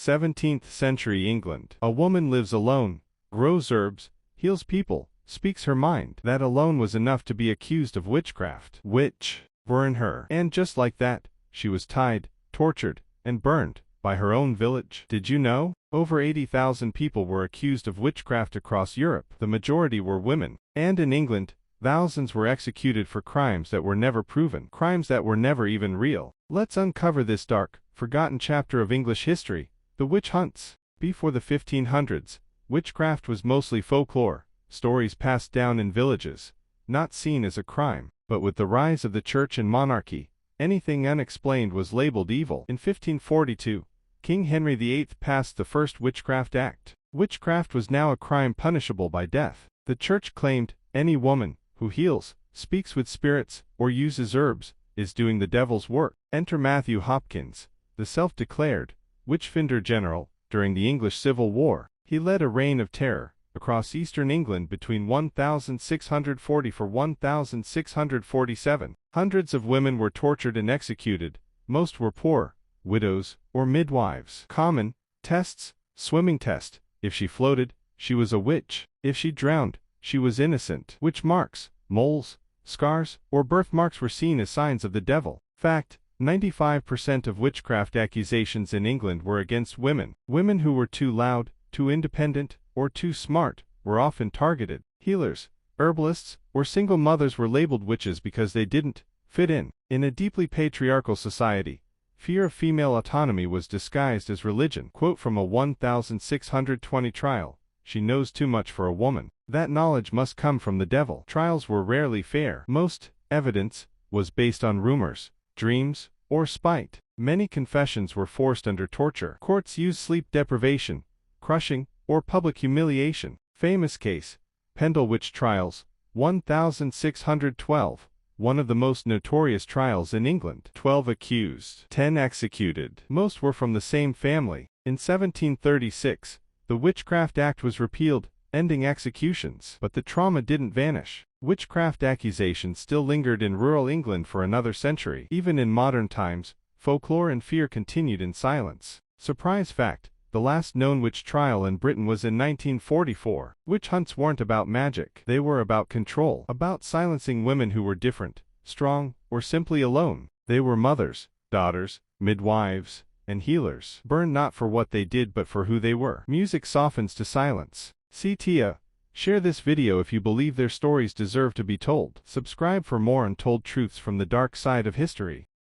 17th century England. A woman lives alone, grows herbs, heals people, speaks her mind. That alone was enough to be accused of witchcraft. Witch were in her. And just like that, she was tied, tortured, and burned by her own village. Did you know? Over 80,000 people were accused of witchcraft across Europe. The majority were women. And in England, thousands were executed for crimes that were never proven, crimes that were never even real. Let's uncover this dark, forgotten chapter of English history, the witch hunts. Before the 1500s, witchcraft was mostly folklore, stories passed down in villages, not seen as a crime. But with the rise of the church and monarchy, anything unexplained was labeled evil. In 1542, King Henry VIII passed the first Witchcraft Act. Witchcraft was now a crime punishable by death. The church claimed any woman who heals, speaks with spirits, or uses herbs is doing the devil's work. Enter Matthew Hopkins, the self-declared Witchfinder General. During the English Civil War, he led a reign of terror across eastern England between 1640 to 1647. Hundreds of women were tortured and executed. Most were poor, widows, or midwives. Common tests: swimming test. If she floated, she was a witch. If she drowned, she was innocent. Witch marks, moles, scars, or birthmarks were seen as signs of the devil. Fact: 95% of witchcraft accusations in England were against women. Women who were too loud, too independent, or too smart were often targeted. Healers, herbalists, or single mothers were labeled witches because they didn't fit in. In a deeply patriarchal society, fear of female autonomy was disguised as religion. Quote from a 1620 trial: "She knows too much for a woman. That knowledge must come from the devil." Trials were rarely fair. Most evidence was based on rumors, dreams, or spite. Many confessions were forced under torture. Courts used sleep deprivation, crushing, or public humiliation. Famous case: Pendle Witch Trials, 1612. One of the most notorious trials in England. 12 accused, 10 executed. Most were from the same family. In 1736, the Witchcraft Act was repealed, ending executions. But the trauma didn't vanish. Witchcraft accusations still lingered in rural England for another century. Even in modern times, folklore and fear continued in silence. Surprise fact: the last known witch trial in Britain was in 1944. Witch hunts weren't about magic. They were about control, about silencing women who were different, strong, or simply alone. They were mothers, daughters, midwives, and healers. Burned not for what they did but for who they were. Music softens to silence. See Tia. Share this video if you believe their stories deserve to be told. Subscribe for more untold truths from the dark side of history.